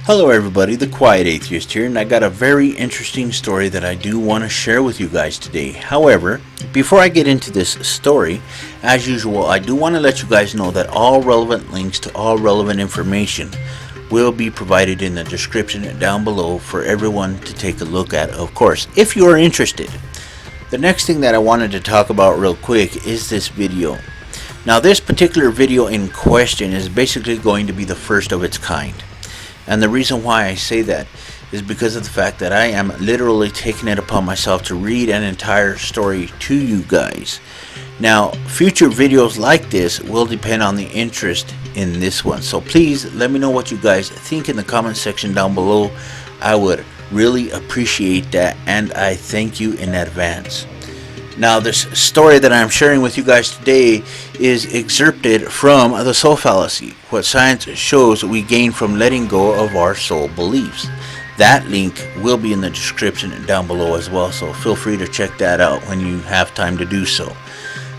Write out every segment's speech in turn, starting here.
Hello everybody, the Quiet Atheist here, and I got a very interesting story that I do want to share with you guys today. However, before I get into this story, as usual, I do want to let you guys know that all relevant links to all relevant information will be provided in the description down below for everyone to take a look at, of course, if you are interested. The next thing that I wanted to talk about real quick is this video. Now, this particular video in question is basically going to be the first of its kind. And the reason why I say that is because of the fact that I am literally taking it upon myself to read an entire story to you guys. Now, future videos like this will depend on the interest in this one. So please let me know what you guys think in the comment section down below. I would really appreciate that, and I thank you in advance. Now, this story that I'm sharing with you guys today is excerpted from the soul fallacy, what science shows we gain from letting go of our soul beliefs. That link will be in the description down below as well, so feel free to check that out when you have time to do so.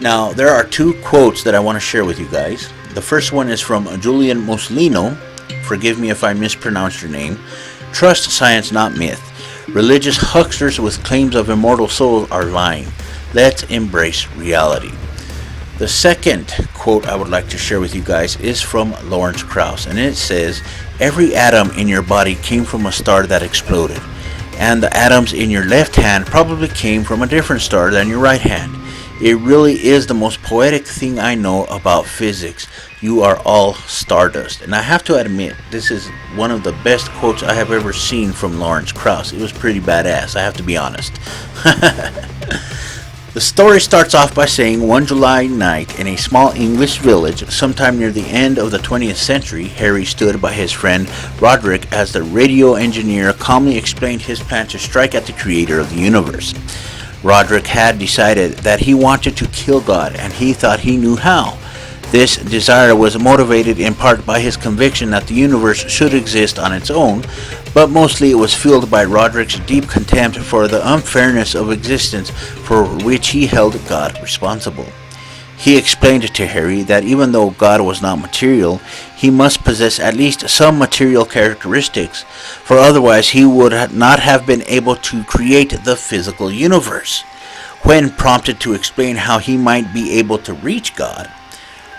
Now, there are two quotes that I want to share with you guys. The first one is from Julian Moslino. Forgive me if I mispronounced your name. Trust science, not myth. Religious hucksters with claims of immortal souls are lying. Let's embrace reality. The second quote I would like to share with you guys is from Lawrence Krauss, and it says, "Every atom in your body came from a star that exploded, and the atoms in your left hand probably came from a different star than your right hand. It really is the most poetic thing I know about physics. You are all stardust." And I have to admit, this is one of the best quotes I have ever seen from Lawrence Krauss. It was pretty badass, I have to be honest. The story starts off by saying, one July night in a small English village, sometime near the end of the 20th century, Harry stood by his friend Roderick as the radio engineer calmly explained his plan to strike at the creator of the universe. Roderick had decided that he wanted to kill God, and he thought he knew how. This desire was motivated in part by his conviction that the universe should exist on its own, but mostly it was fueled by Roderick's deep contempt for the unfairness of existence for which he held God responsible. He explained to Harry that even though God was not material, he must possess at least some material characteristics, for otherwise he would not have been able to create the physical universe. When prompted to explain how he might be able to reach God,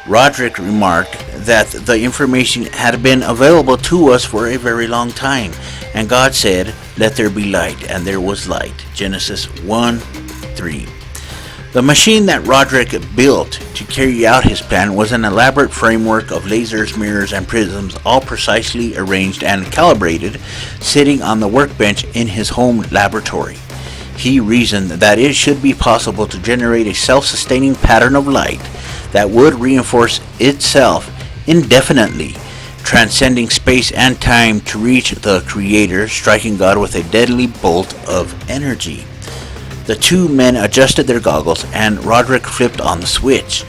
Roderick remarked that the information had been available to us for a very long time, and God said, "Let there be light," and there was light. Genesis 1:3. The machine that Roderick built to carry out his plan was an elaborate framework of lasers, mirrors, and prisms, all precisely arranged and calibrated, sitting on the workbench in his home laboratory. He reasoned that it should be possible to generate a self-sustaining pattern of light that would reinforce itself indefinitely, transcending space and time to reach the Creator, striking God with a deadly bolt of energy. The two men adjusted their goggles, and Roderick flipped on the switch.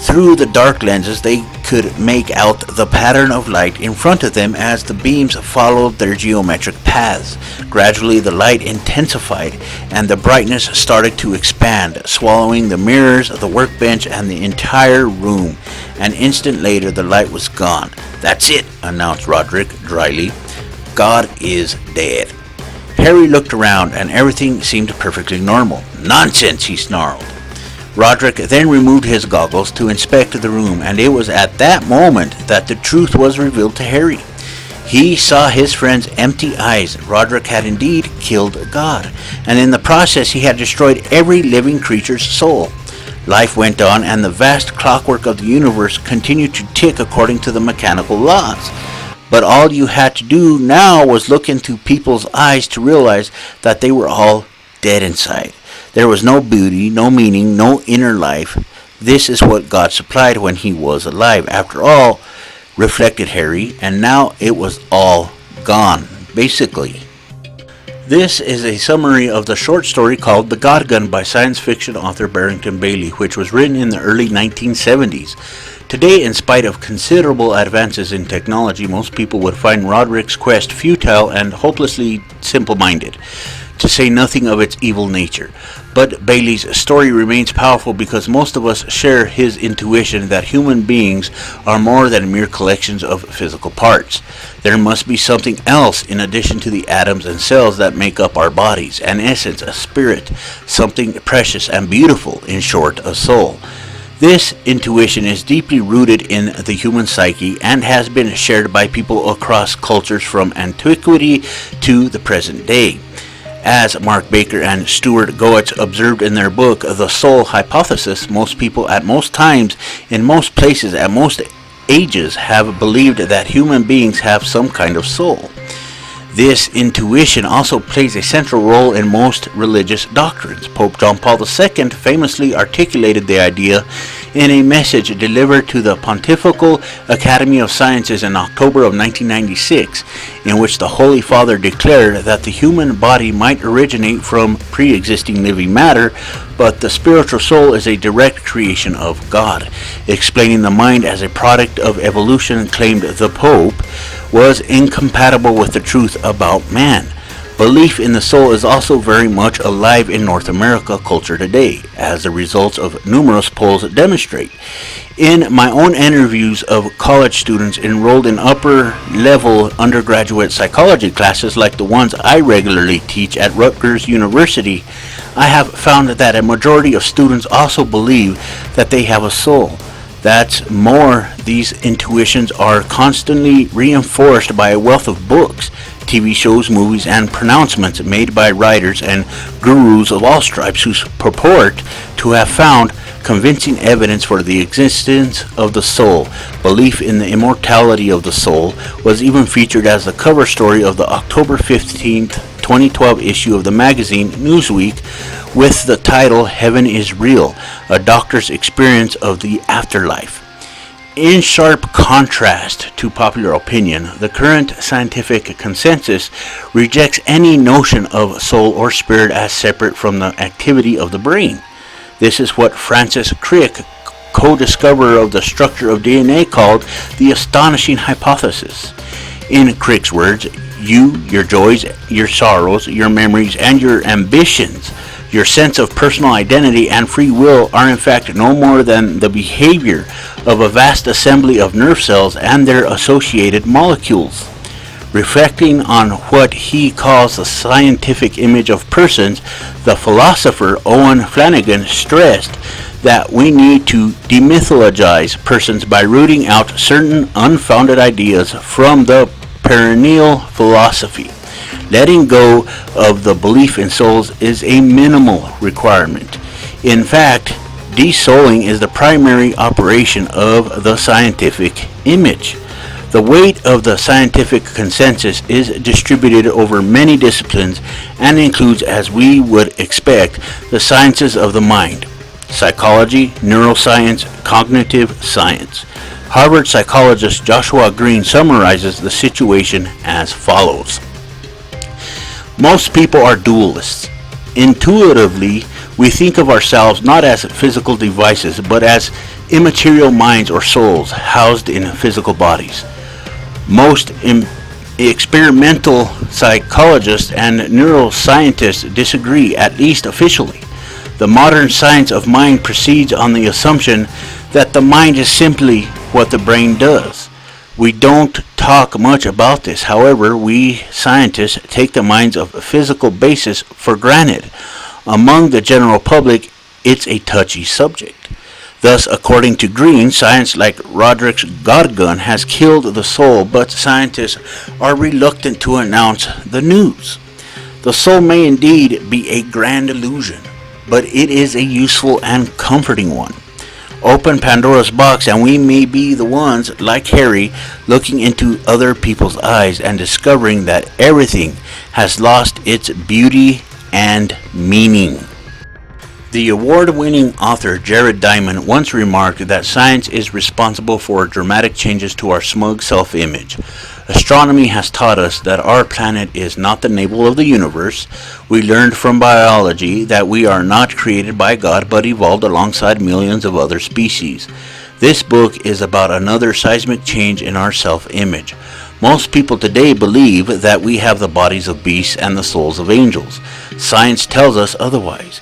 Through the dark lenses, they could make out the pattern of light in front of them as the beams followed their geometric paths. Gradually, the light intensified, and the brightness started to expand, swallowing the mirrors, the workbench, and the entire room. An instant later, the light was gone. "That's it," announced Roderick dryly. "God is dead." Harry looked around, and everything seemed perfectly normal. "Nonsense," he snarled. Roderick then removed his goggles to inspect the room, and it was at that moment that the truth was revealed to Harry. He saw his friend's empty eyes. Roderick had indeed killed God, and in the process he had destroyed every living creature's soul. Life went on, and the vast clockwork of the universe continued to tick according to the mechanical laws. But all you had to do now was look into people's eyes to realize that they were all dead inside. There was no beauty, no meaning, no inner life. This is what God supplied when he was alive. After all, reflected Harry, and now it was all gone, basically. This is a summary of the short story called The God Gun by science fiction author Barrington Bailey, which was written in the early 1970s. Today, in spite of considerable advances in technology, most people would find Roderick's quest futile and hopelessly simple-minded. to say nothing of its evil nature. But Bailey's story remains powerful because most of us share his intuition that human beings are more than mere collections of physical parts. There must be something else in addition to the atoms and cells that make up our bodies, an essence, a spirit, something precious and beautiful, in short, a soul. This intuition is deeply rooted in the human psyche and has been shared by people across cultures from antiquity to the present day. As Mark Baker and Stuart Goetz observed in their book, The Soul Hypothesis, most people at most times, in most places, at most ages, have believed that human beings have some kind of soul. This intuition also plays a central role in most religious doctrines. Pope John Paul II famously articulated the idea in a message delivered to the Pontifical Academy of Sciences in October of 1996, in which the Holy Father declared that the human body might originate from pre-existing living matter, but the spiritual soul is a direct creation of God. Explaining the mind as a product of evolution, claimed the Pope, was incompatible with the truth about man. Belief in the soul is also very much alive in North America culture today, as the results of numerous polls demonstrate. In my own interviews of college students enrolled in upper-level undergraduate psychology classes like the ones I regularly teach at Rutgers University, I have found that a majority of students also believe that they have a soul. That's more, these intuitions are constantly reinforced by a wealth of books, TV shows, movies, and pronouncements made by writers and gurus of all stripes who purport to have found convincing evidence for the existence of the soul. Belief in the immortality of the soul was even featured as the cover story of the October 15th, 2012 issue of the magazine Newsweek, with the title Heaven is Real, a doctor's experience of the afterlife. In sharp contrast to popular opinion, the current scientific consensus rejects any notion of soul or spirit as separate from the activity of the brain. This is what Francis Crick, co-discoverer of the structure of DNA, called the astonishing hypothesis. In Crick's words, you, your joys, your sorrows, your memories, and your ambitions, your sense of personal identity and free will are in fact no more than the behavior of a vast assembly of nerve cells and their associated molecules. Reflecting on what he calls the scientific image of persons, the philosopher Owen Flanagan stressed that we need to demythologize persons by rooting out certain unfounded ideas from the perennial philosophy. Letting go of the belief in souls is a minimal requirement. In fact, desouling is the primary operation of the scientific image. The weight of the scientific consensus is distributed over many disciplines and includes, as we would expect, the sciences of the mind, psychology, neuroscience, cognitive science. Harvard psychologist Joshua Green summarizes the situation as follows. Most people are dualists. Intuitively, we think of ourselves not as physical devices, but as immaterial minds or souls housed in physical bodies. Most experimental psychologists and neuroscientists disagree, at least officially. The modern science of mind proceeds on the assumption that the mind is simply what the brain does. We don't talk much about this. However, we scientists take the minds of a physical basis for granted. Among the general public, it's a touchy subject. Thus, according to Green, science like Roderick's God gun has killed the soul, but scientists are reluctant to announce the news. The soul may indeed be a grand illusion, but it is a useful and comforting one. Open Pandora's box and we may be the ones, like Harry, looking into other people's eyes and discovering that everything has lost its beauty and meaning. The award-winning author Jared Diamond once remarked that science is responsible for dramatic changes to our smug self-image. Astronomy has taught us that our planet is not the navel of the universe. We learned from biology that we are not created by God but evolved alongside millions of other species. This book is about another seismic change in our self-image. Most people today believe that we have the bodies of beasts and the souls of angels. Science tells us otherwise.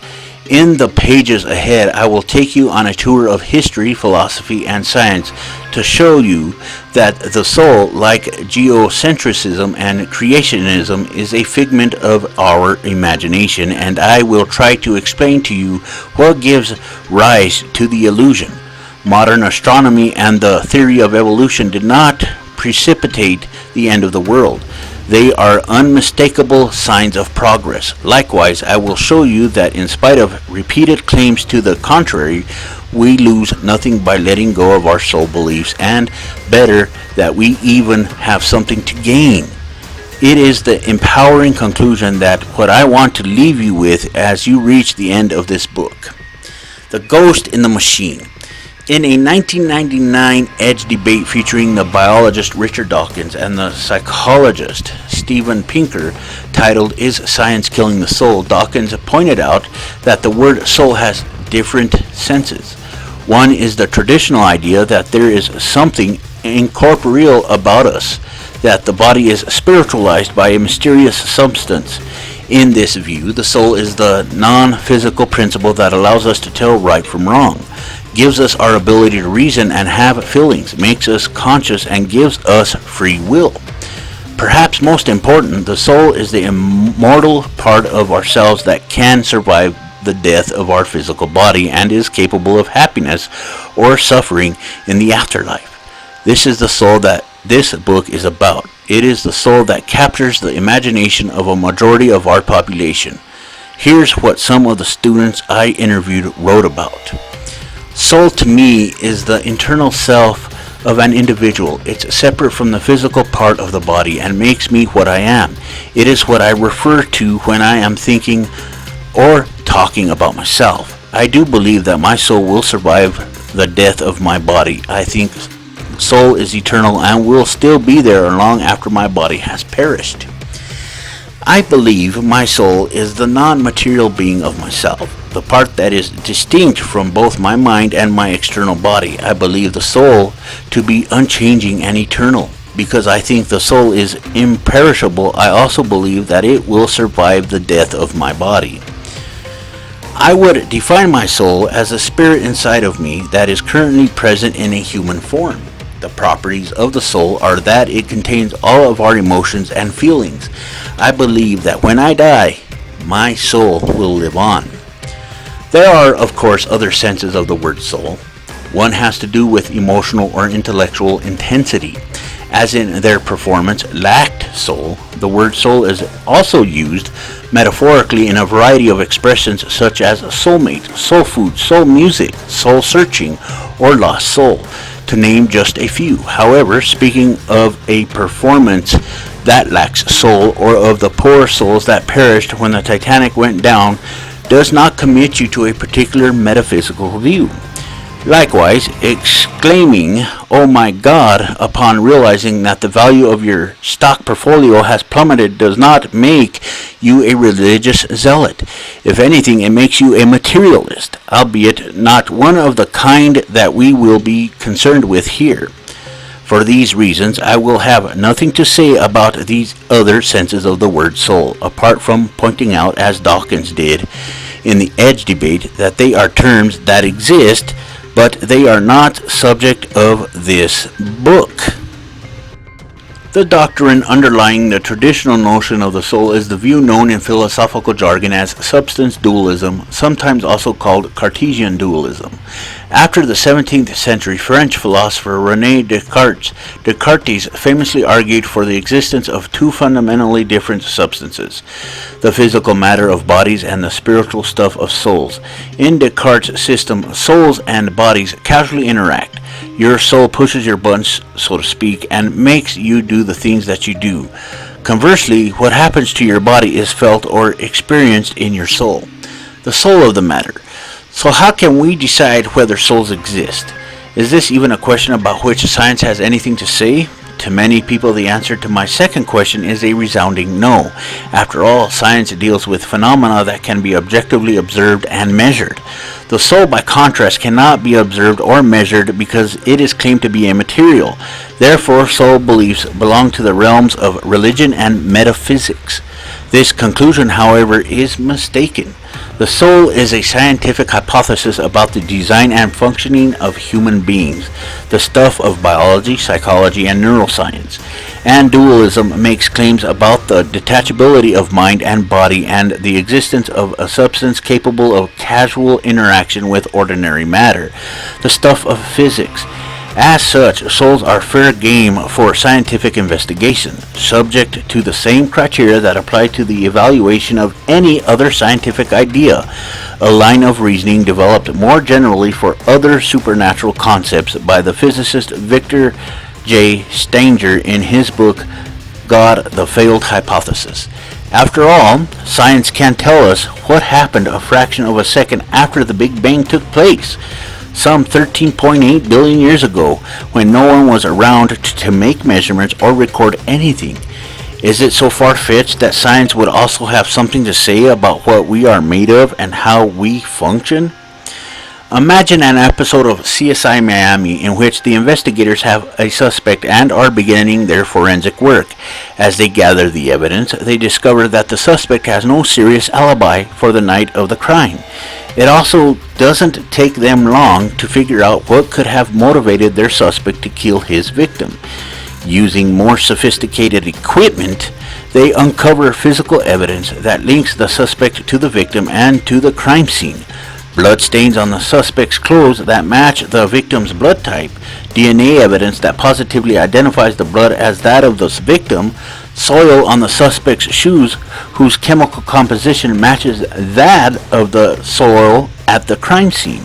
In the pages ahead, I will take you on a tour of history, philosophy, and science to show you that the soul, like geocentrism and creationism, is a figment of our imagination, and I will try to explain to you what gives rise to the illusion. Modern astronomy and the theory of evolution did not precipitate the end of the world. They are unmistakable signs of progress. Likewise, I will show you that in spite of repeated claims to the contrary, we lose nothing by letting go of our soul beliefs, and better, that we even have something to gain. It is the empowering conclusion that what I want to leave you with as you reach the end of this book. The Ghost in the Machine. In a 1999 Edge debate featuring the biologist Richard Dawkins and the psychologist Steven Pinker, titled "Is Science Killing the Soul?", Dawkins pointed out that the word soul has different senses. One is the traditional idea that there is something incorporeal about us, that the body is spiritualized by a mysterious substance. In this view, the soul is the non-physical principle that allows us to tell right from wrong, gives us our ability to reason and have feelings, makes us conscious, and gives us free will. Perhaps most important, the soul is the immortal part of ourselves that can survive the death of our physical body and is capable of happiness or suffering in the afterlife. This is the soul that this book is about. It is the soul that captures the imagination of a majority of our population. Here's what some of the students I interviewed wrote about. Soul to me is the internal self of an individual. It's separate from the physical part of the body and makes me what I am. It is what I refer to when I am thinking or talking about myself. I do believe that my soul will survive the death of my body. I think soul is eternal and will still be there long after my body has perished. I believe my soul is the non-material being of myself, the part that is distinct from both my mind and my external body. I believe the soul to be unchanging and eternal. Because I think the soul is imperishable, I also believe that it will survive the death of my body. I would define my soul as a spirit inside of me that is currently present in a human form. The properties of the soul are that it contains all of our emotions and feelings. I believe that when I die, my soul will live on. There are, of course, other senses of the word soul. One has to do with emotional or intellectual intensity. As in their performance lacked soul, the word soul is also used metaphorically in a variety of expressions such as soulmate, soul food, soul music, soul searching, or lost soul, to name just a few. However, speaking of a performance that lacks soul, or of the poor souls that perished when the Titanic went down, does not commit you to a particular metaphysical view. Likewise, exclaiming, "Oh my God," upon realizing that the value of your stock portfolio has plummeted does not make you a religious zealot. If anything, it makes you a materialist, albeit not one of the kind that we will be concerned with here. For these reasons, I will have nothing to say about these other senses of the word soul, apart from pointing out, as Dawkins did in the Edge debate, that they are terms that exist, but they are not subject of this book. The doctrine underlying the traditional notion of the soul is the view known in philosophical jargon as substance dualism, sometimes also called Cartesian dualism. After the 17th century French philosopher René Descartes famously argued for the existence of two fundamentally different substances, the physical matter of bodies and the spiritual stuff of souls. In Descartes' system, souls and bodies casually interact. Your soul pushes your buttons, so to speak, and makes you do the things that you do. Conversely, what happens to your body is felt or experienced in your soul. The soul of the matter. So how can we decide whether souls exist? Is this even a question about which science has anything to say? To many people, the answer to my second question is a resounding no. After all, science deals with phenomena that can be objectively observed and measured. The soul, by contrast, cannot be observed or measured because it is claimed to be immaterial. Therefore, soul beliefs belong to the realms of religion and metaphysics. This conclusion, however, is mistaken. The soul is a scientific hypothesis about the design and functioning of human beings, the stuff of biology, psychology, and neuroscience. And dualism makes claims about the detachability of mind and body and the existence of a substance capable of casual interaction with ordinary matter, the stuff of physics. As such, souls are fair game for scientific investigation, subject to the same criteria that apply to the evaluation of any other scientific idea, a line of reasoning developed more generally for other supernatural concepts by the physicist Victor J. Stanger in his book God, the Failed Hypothesis. After all, science can tell us what happened a fraction of a second after the Big Bang took place, some 13.8 billion years ago, when no one was around to make measurements or record anything. Is it so far-fetched that science would also have something to say about what we are made of and how we function? Imagine an episode of CSI Miami in which the investigators have a suspect and are beginning their forensic work. As they gather the evidence, they discover that the suspect has no serious alibi for the night of the crime. It also doesn't take them long to figure out what could have motivated their suspect to kill his victim. Using more sophisticated equipment, they uncover physical evidence that links the suspect to the victim and to the crime scene. Bloodstains on the suspect's clothes that match the victim's blood type, DNA evidence that positively identifies the blood as that of the victim, soil on the suspect's shoes whose chemical composition matches that of the soil at the crime scene.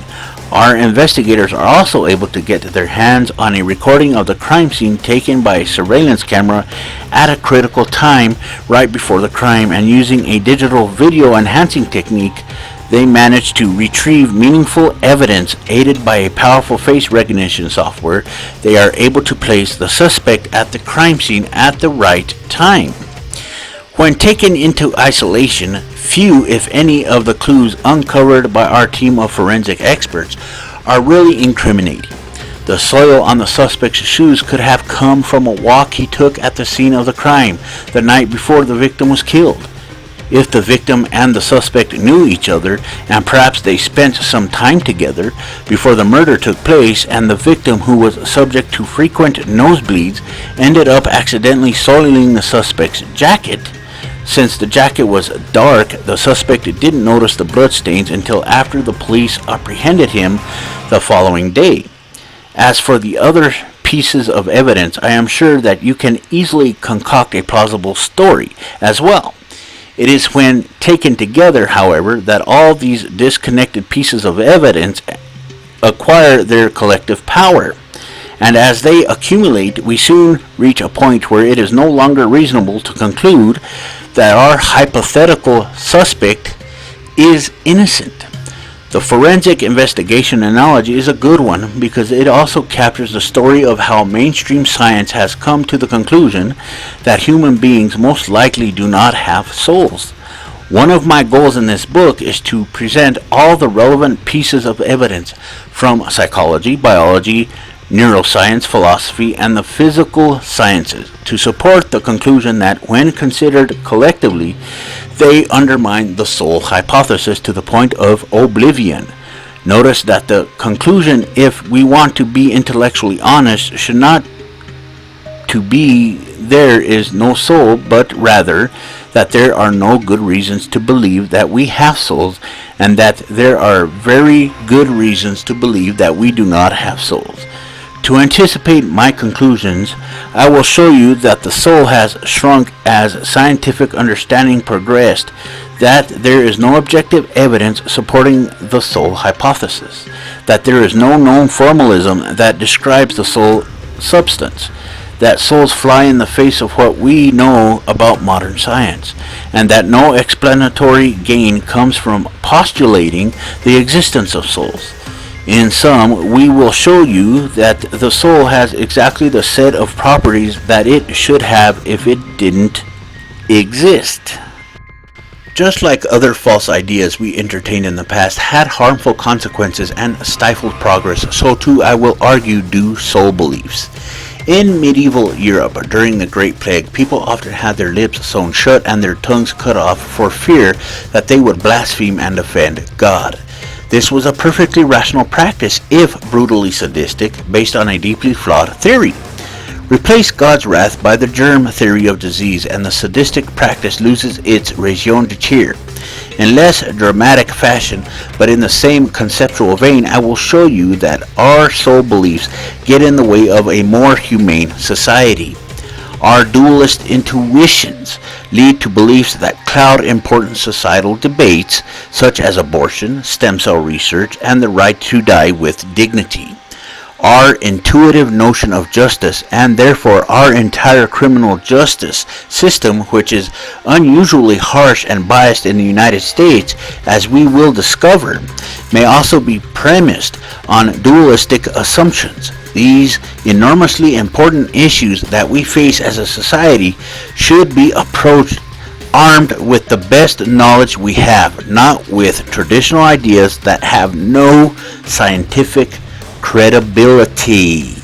Our investigators are also able to get their hands on a recording of the crime scene taken by a surveillance camera at a critical time right before the crime, and using a digital video enhancing technique, they managed to retrieve meaningful evidence aided by a powerful face recognition software. They are able to place the suspect at the crime scene at the right time. When taken into isolation, few, if any, of the clues uncovered by our team of forensic experts are really incriminating. The soil on the suspect's shoes could have come from a walk he took at the scene of the crime the night before the victim was killed. If the victim and the suspect knew each other, and perhaps they spent some time together before the murder took place, and the victim, who was subject to frequent nosebleeds, ended up accidentally soiling the suspect's jacket. Since the jacket was dark, the suspect didn't notice the bloodstains until after the police apprehended him the following day. As for the other pieces of evidence, I am sure that you can easily concoct a plausible story as well. It is when taken together, however, that all these disconnected pieces of evidence acquire their collective power. And as they accumulate, we soon reach a point where it is no longer reasonable to conclude that our hypothetical suspect is innocent. The forensic investigation analogy is a good one because it also captures the story of how mainstream science has come to the conclusion that human beings most likely do not have souls. One of my goals in this book is to present all the relevant pieces of evidence from psychology, biology, neuroscience, philosophy, and the physical sciences to support the conclusion that when considered collectively, they undermine the soul hypothesis to the point of oblivion. Notice that the conclusion, if we want to be intellectually honest, should not to be there is no soul, but rather that there are no good reasons to believe that we have souls, and that there are very good reasons to believe that we do not have souls. To anticipate my conclusions, I will show you that the soul has shrunk as scientific understanding progressed, that there is no objective evidence supporting the soul hypothesis, that there is no known formalism that describes the soul substance, that souls fly in the face of what we know about modern science, and that no explanatory gain comes from postulating the existence of souls. In sum, we will show you that the soul has exactly the set of properties that it should have if it didn't exist. Just like other false ideas we entertained in the past had harmful consequences and stifled progress, so too I will argue do soul beliefs. In medieval Europe, during the Great Plague, people often had their lips sewn shut and their tongues cut off for fear that they would blaspheme and offend God. This was a perfectly rational practice, if brutally sadistic, based on a deeply flawed theory. Replace God's wrath by the germ theory of disease, and the sadistic practice loses its raison d'etre. In less dramatic fashion, but in the same conceptual vein, I will show you that our soul beliefs get in the way of a more humane society. Our dualist intuitions lead to beliefs that cloud important societal debates, such as abortion, stem cell research, and the right to die with dignity. Our intuitive notion of justice, and therefore our entire criminal justice system, which is unusually harsh and biased in the United States, as we will discover, may also be premised on dualistic assumptions. These enormously important issues that we face as a society should be approached armed with the best knowledge we have, not with traditional ideas that have no scientific credibility.